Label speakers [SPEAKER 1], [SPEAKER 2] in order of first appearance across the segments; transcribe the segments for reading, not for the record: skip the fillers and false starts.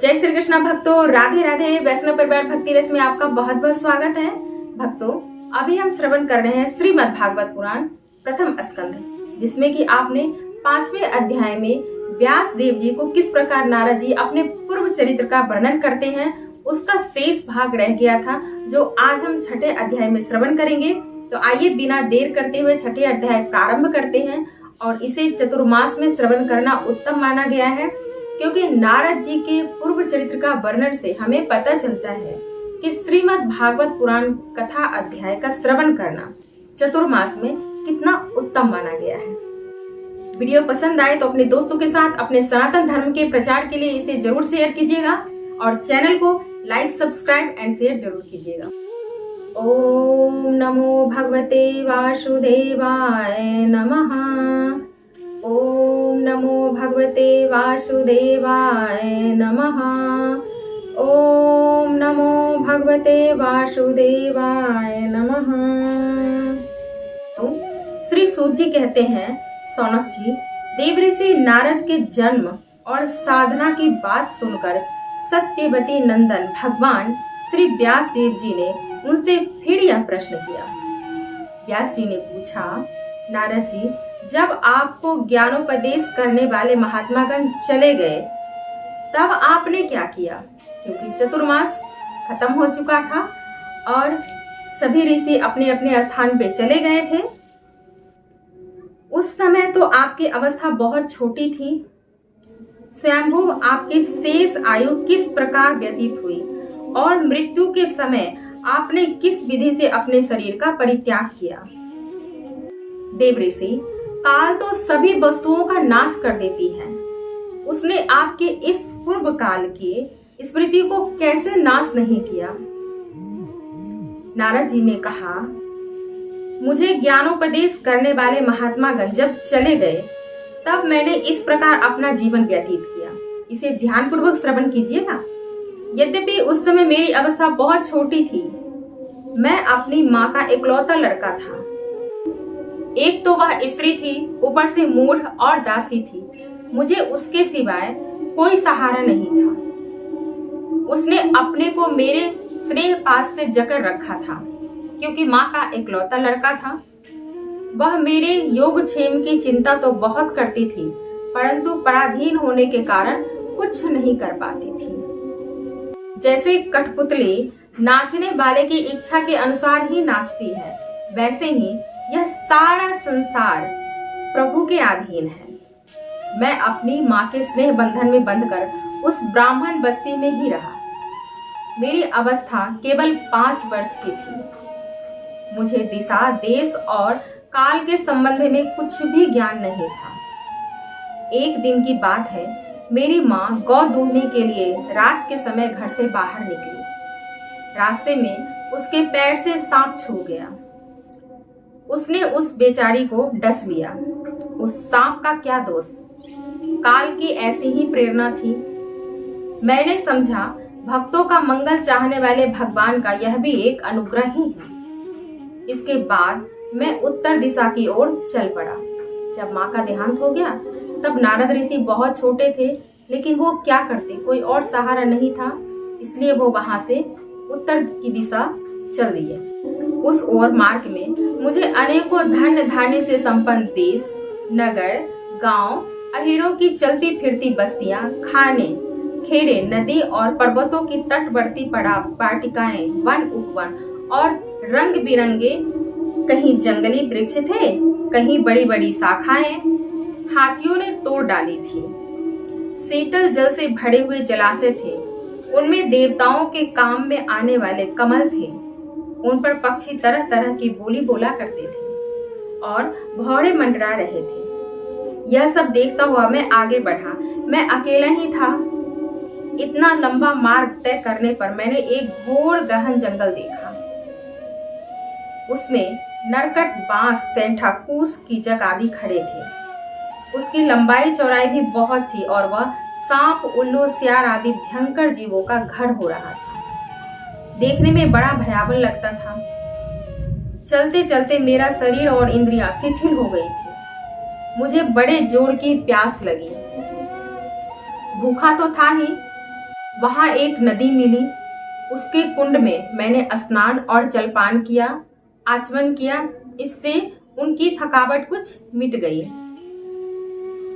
[SPEAKER 1] जय श्री कृष्णा भक्तों, राधे राधे। वैष्णव परिवार भक्ति रस में आपका बहुत बहुत स्वागत है। भक्तों, अभी हम श्रवण कर रहे हैं श्रीमद् भागवत पुराण प्रथम स्कंध, जिसमें कि आपने 5वें अध्याय में व्यास देव जी को किस प्रकार नारद जी अपने पूर्व चरित्र का वर्णन करते हैं, उसका शेष भाग रह गया था, जो आज हम छठे अध्याय में श्रवण करेंगे। तो आइए बिना देर करते हुए छठे अध्याय प्रारंभ करते हैं। और इसे चतुर्मास में श्रवण करना उत्तम माना गया है, क्योंकि नारद जी के पूर्व चरित्र का वर्णन से हमें पता चलता है कि श्रीमद् भागवत पुराण कथा अध्याय का श्रवण करना चतुर्मास में कितना उत्तम माना गया है। वीडियो पसंद आए तो अपने दोस्तों के साथ अपने सनातन धर्म के प्रचार के लिए इसे जरूर शेयर कीजिएगा और चैनल को लाइक, सब्सक्राइब एंड शेयर जरूर कीजिएगा। ओम नमो भगवते वासुदेवाय नमः। ओम नमो भगवते वासुदेवाय नमः। ओम नमो भगवते वासुदेवाय नमः। तो श्री सूत जी कहते हैं, सौनक जी, देवऋषि नारद के जन्म और साधना की बात सुनकर सत्यवती नंदन भगवान श्री व्यास देव जी ने उनसे फिर यह प्रश्न किया। व्यास जी ने पूछा, नारद जी, जब आपको ज्ञानोपदेश करने वाले महात्मागण चले गए तब आपने क्या किया? क्योंकि चतुर्मास खत्म हो चुका था और सभी ऋषि अपने अपने स्थान पे चले गए थे। उस समय तो आपकी अवस्था बहुत छोटी थी। स्वयंभू आपकी शेष आयु किस प्रकार व्यतीत हुई और मृत्यु के समय आपने किस विधि से अपने शरीर का परित्याग किया? देवऋषि, काल तो सभी वस्तुओं का नाश कर देती है। उसने आपके इस पूर्व काल की स्मृति को कैसे नाश नहीं किया? नारद जी ने कहा, मुझे ज्ञानोपदेश करने वाले महात्मागण जब चले गए तब मैंने इस प्रकार अपना जीवन व्यतीत किया। इसे ध्यानपूर्वक श्रवण कीजिएगा। यद्यपि उस समय मेरी अवस्था बहुत छोटी थी, मैं अपनी माँ का इकलौता लड़का था। एक तो वह स्त्री थी, ऊपर से मूढ़ और दासी थी। मुझे उसके सिवाय कोई सहारा नहीं था। उसने अपने को मेरे स्नेह पास से जकड़ रखा था, क्योंकि माँ का इकलौता लड़का था। वह मेरे योगक्षेम की चिंता तो बहुत करती थी, परंतु पराधीन होने के कारण कुछ नहीं कर पाती थी। जैसे कठपुतली नाचने वाले की इच्छा के अनुसार ही नाचती है, वैसे ही यह सारा संसार प्रभु के अधीन है। मैं अपनी माँ के स्नेह बंधन में बंधकर उस ब्राह्मण बस्ती में ही रहा। मेरी अवस्था केवल 5 वर्ष की थी। मुझे दिशा, देश और काल के संबंध में कुछ भी ज्ञान नहीं था। एक दिन की बात है, मेरी माँ गौ दूहने के लिए रात के समय घर से बाहर निकली। रास्ते में उसके पैर से सांप छू गया। उसने उस बेचारी को डस लिया। उस सांप का क्या दोष? काल की ऐसी ही प्रेरणा थी। मैंने समझा भक्तों का मंगल चाहने वाले भगवान का यह भी एक अनुग्रह ही है। इसके बाद मैं उत्तर दिशा की ओर चल पड़ा। जब माँ का देहांत हो गया तब नारद ऋषि बहुत छोटे थे, लेकिन वो क्या करते, कोई और सहारा नहीं था, इसलिए वो वहां से उत्तर की दिशा चल दिए। उस ओर मार्ग में मुझे अनेकों धन धान्य से संपन्न देश, नगर, गांव, अहीरों की चलती फिरती बस्तियां, खाने, खेड़े, नदी और पर्वतों की तटवर्ती वाटिकाएं, वन उपवन और रंग बिरंगे, कहीं जंगली वृक्ष थे, कहीं बड़ी बड़ी शाखाएं हाथियों ने तोड़ डाली थी। शीतल जल से भरे हुए जलाशय थे, उनमें देवताओं के काम में आने वाले कमल थे। उन पर पक्षी तरह तरह की बोली बोला करते थे और भौरे मंडरा रहे थे। यह सब देखता हुआ मैं आगे बढ़ा। मैं अकेला ही था। इतना लंबा मार्ग तय करने पर मैंने एक घोर गहन जंगल देखा। उसमें नरकट, बांस, सेंठा, कूस, कीचक आदि खड़े थे। उसकी लंबाई चौड़ाई भी बहुत थी और वह सांप, उल्लू, सियार आदि भयंकर जीवों का घर हो रहा था। देखने में बड़ा भयावह लगता था। चलते चलते मेरा शरीर और इंद्रियां शिथिल हो गई थी। मुझे बड़े जोर की प्यास लगी। भूखा तो था ही, वहां एक नदी मिली। उसके कुंड में मैंने स्नान और जलपान किया, आचमन किया। इससे उनकी थकावट कुछ मिट गई।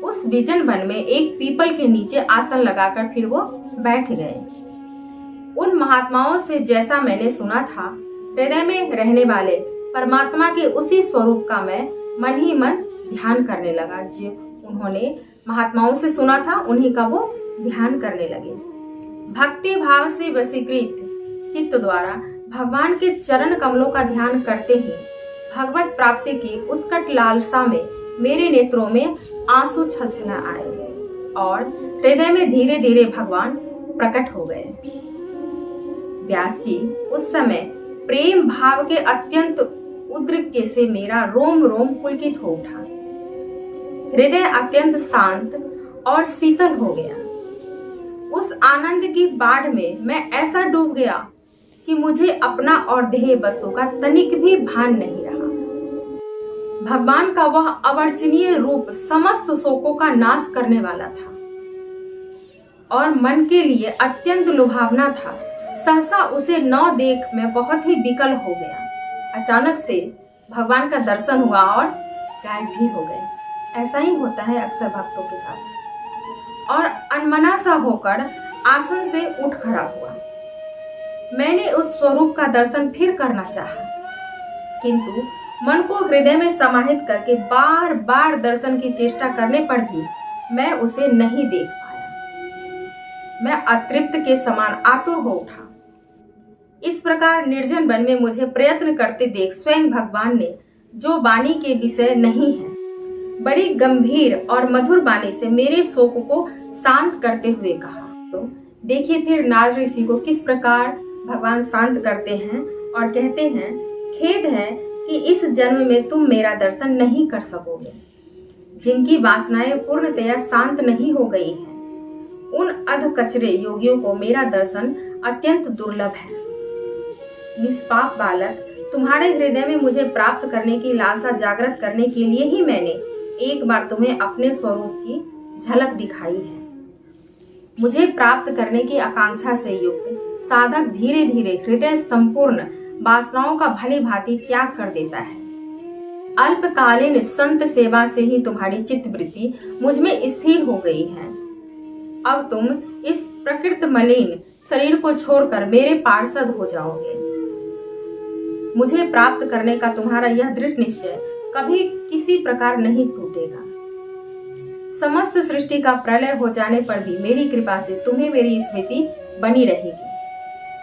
[SPEAKER 1] उस विजन वन में एक पीपल के नीचे आसन लगाकर फिर वो बैठ गए। उन महात्माओं से जैसा मैंने सुना था, हृदय में रहने वाले परमात्मा के उसी स्वरूप का मैं मन ही मन ध्यान करने लगा। जो उन्होंने महात्माओं से सुना था, उन्हीं का वो ध्यान करने लगे। भक्ति भाव से वशीकृत चित्त द्वारा भगवान के चरण कमलों का ध्यान करते ही भगवत प्राप्ति की उत्कट लालसा में मेरे नेत्रों में आंसू छलछला आए और हृदय में धीरे धीरे भगवान प्रकट हो गए। व्यास जी, उस समय प्रेम भाव के अत्यंत उद्रेक से मेरा रोम रोम पुलकित हो उठा। हृदय अत्यंत शांत और शीतल हो गया। उस आनंद की बाढ़ में मैं ऐसा डूब गया कि मुझे अपना और देह वस्तु का तनिक भी भान नहीं रहा। भगवान का वह अवर्चनीय रूप समस्त शोकों का नाश करने वाला था और मन के लिए अत्यंत लुभावना था। सहसा उसे न देख मैं बहुत ही विकल हो गया। अचानक से भगवान का दर्शन हुआ और गायब भी हो गए। ऐसा ही होता है अक्सर भक्तों के साथ। और अनमना सा होकर आसन से उठ खड़ा हुआ। मैंने उस स्वरूप का दर्शन फिर करना चाहा, किंतु मन को हृदय में समाहित करके बार बार दर्शन की चेष्टा करने पर भी मैं उसे नहीं देख पाया। मैं अतृप्त के समान आतुर हो उठा। इस प्रकार निर्जन वन में मुझे प्रयत्न करते देख स्वयं भगवान ने, जो वाणी के विषय नहीं है, बड़ी गंभीर और मधुर वाणी से मेरे शोक को शांत करते हुए कहा। तो देखिए फिर नारद ऋषि को किस प्रकार भगवान शांत करते हैं और कहते हैं, खेद है कि इस जन्म में तुम मेरा दर्शन नहीं कर सकोगे। जिनकी वासनाएं पूर्णतया शांत नहीं हो गई है, उन अध कचरे योगियों को मेरा दर्शन अत्यंत दुर्लभ है। निष्पाप बालक, तुम्हारे हृदय में मुझे प्राप्त करने की लालसा जागृत करने के लिए ही मैंने एक बार तुम्हें अपने स्वरूप की झलक दिखाई है। मुझे प्राप्त करने की आकांक्षा से युक्त साधक धीरे धीरे हृदय संपूर्ण वासनाओं का भली भांति त्याग कर देता है। अल्पकालीन संत सेवा से ही तुम्हारी चित्तवृत्ति मुझ में स्थिर हो गई है। अब तुम इस प्रकृत मलिन शरीर को छोड़कर मेरे पार्षद हो जाओगे। मुझे प्राप्त करने का तुम्हारा यह दृढ़ निश्चय कभी किसी प्रकार नहीं टूटेगा। समस्त सृष्टि का प्रलय हो जाने पर भी मेरी कृपा से तुम्हें मेरी स्मृति बनी रहेगी।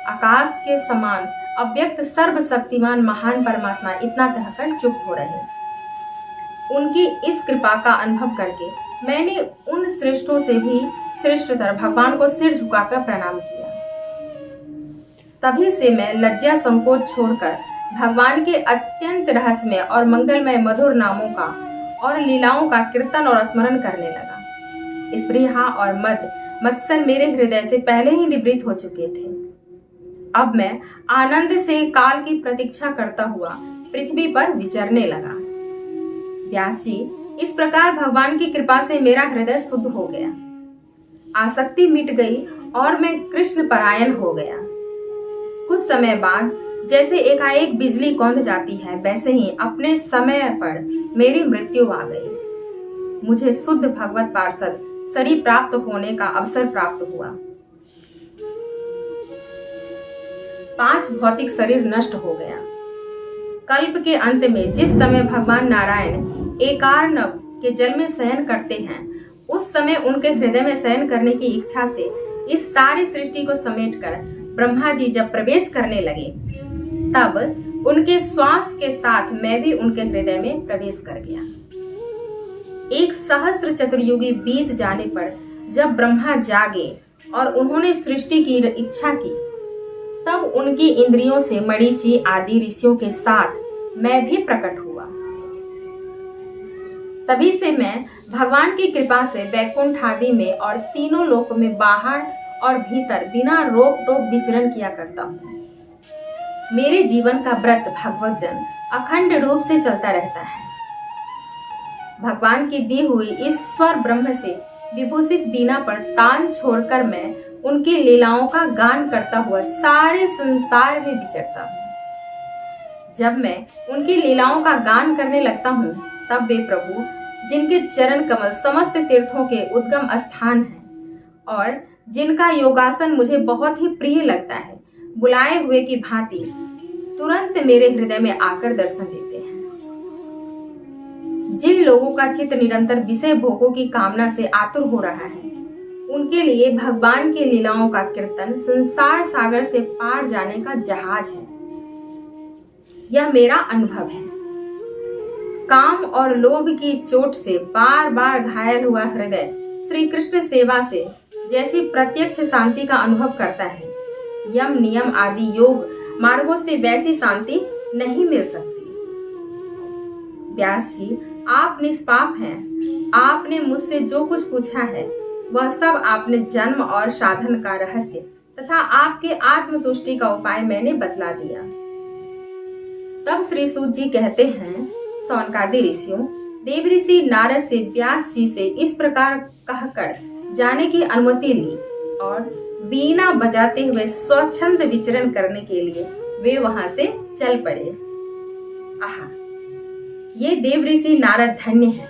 [SPEAKER 1] आकाश के समान अव्यक्त सर्वशक्तिमान महान परमात्मा इतना कहकर चुप हो रहे। उनकी इस कृपा का अनुभव करके मैंने उन श्रेष्ठों से भी श्रेष्ठतर भगवान को सिर झुकाकर प्रणाम किया। तभी से मैं लज्जा संकोच छोड़कर भगवान के अत्यंत रहस्यमय और मंगलमय मधुर नामों का और लीलाओं का कीर्तन और स्मरण करने लगा। स्पृहा और मद मत्सर मेरे हृदय से पहले ही निवृत्त हो चुके थे। अब मैं आनंद से काल की प्रतीक्षा करता हुआ पृथ्वी पर विचरने लगा। व्यास जी, इस प्रकार भगवान की कृपा से मेरा हृदय शुद्ध हो गया। आसक्ति मिट गई और मैं कृष्ण परायण हो गया। कुछ समय बाद जैसे एकाएक बिजली कौंध जाती है, वैसे ही अपने समय पर मेरी मृत्यु आ गई। मुझे शुद्ध भगवत पार्षद शरीर प्राप्त होने का अवसर प्राप्त हुआ। 5 भौतिक शरीर नष्ट हो गया। कल्प के अंत में जिस समय भगवान नारायण एकार्णव के जल में शयन करते हैं, उस समय उनके हृदय में शयन करने की इच्छा से इस सारी सृष्टि को समेटकर ब्रह्मा जी जब प्रवेश करने लगे, तब उनके श्वास के साथ मैं भी उनके हृदय में प्रवेश कर गया। 1 सहस्त्र चतुर्युगी बीत जाने पर जब ब्रह्मा जागे और उन्होंने सृष्टि की इच्छा की, तब उनकी इंद्रियों से मरीचि आदि ऋषियों के साथ मैं भी प्रकट हुआ। तभी से मैं भगवान की कृपा से वैकुंठ आदि में और तीनों लोक में बाहर और भीतर बिना रोक टोक विचरण किया करता हूँ। मेरे जीवन का व्रत भगवत जन अखंड रूप से चलता रहता है। भगवान की दी हुई इस स्वर ब्रह्म से विभूषित बीना पर तान छोड़कर मैं उनकी लीलाओं का गान करता हुआ सारे संसार में विचरता हूँ। जब मैं उनकी लीलाओं का गान करने लगता हूँ, तब वे प्रभु, जिनके चरण कमल समस्त तीर्थों के उद्गम स्थान हैं और जिनका योगासन मुझे बहुत ही प्रिय लगता है, बुलाए हुए की भांति तुरंत मेरे हृदय में आकर दर्शन देते हैं। जिन लोगों का चित्त निरंतर विषय भोगों की कामना से आतुर हो रहा है, उनके लिए भगवान की लीलाओं का कीर्तन संसार सागर से पार जाने का जहाज है। यह मेरा अनुभव है। काम और लोभ की चोट से बार बार घायल हुआ हृदय श्री कृष्ण सेवा से जैसी प्रत्यक्ष शांति का अनुभव करता है, यम नियम आदि योग मार्गों से वैसी शांति नहीं मिल सकती। व्यास जी, आप निष्पाप हैं। आपने मुझसे जो कुछ पूछा है वह सब आपने जन्म और साधन का रहस्य तथा आपके आत्मतुष्टि का उपाय मैंने बतला दिया। तब श्री सूत जी कहते हैं, सौनकादि ऋषियों, देव ऋषि नारद से व्यास जी से इस प्रकार कहकर जाने की अनुमति ली और बीना बजाते हुए स्वच्छंद विचरण करने के लिए वे वहां से चल पड़े। आहा, ये देव ऋषि नारद धन्य है,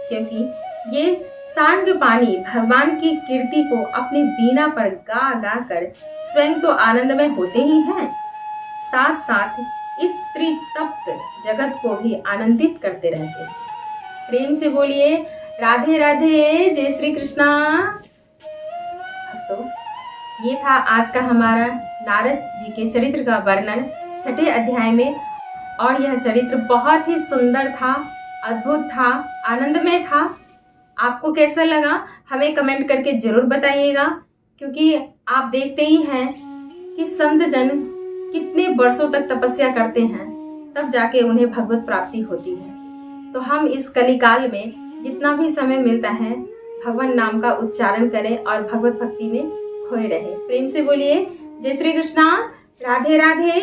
[SPEAKER 1] क्योंकि ये सांडपानी भगवान की कीर्ति को अपनी बीना पर गा गा कर स्वयं तो आनंदमय होते ही हैं, साथ साथ इस त्रितप्त जगत को भी आनंदित करते रहते हैं। प्रेम से बोलिए राधे राधे, जय श्री कृष्णा। तो ये था आज का हमारा नारद जी के चरित्र का वर्णन 6ठे अध्याय में, और यह चरित्र बहुत ही सुंदर था, अद्भुत था, आनंदमय था। आपको कैसा लगा हमें कमेंट करके जरूर बताइएगा, क्योंकि आप देखते ही हैं कि संत जन कितने वर्षों तक तपस्या करते हैं, तब जाके उन्हें भगवत प्राप्ति होती है। तो हम इस कलिकाल में जितना भी समय मिलता है, भगवान नाम का उच्चारण करें और भगवत भक्ति में खोए रहें। प्रेम से बोलिए जय श्री कृष्णा, राधे राधे।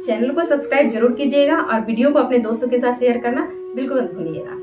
[SPEAKER 1] चैनल को सब्सक्राइब जरूर कीजिएगा और वीडियो को अपने दोस्तों के साथ शेयर करना बिल्कुल मत भूलिएगा।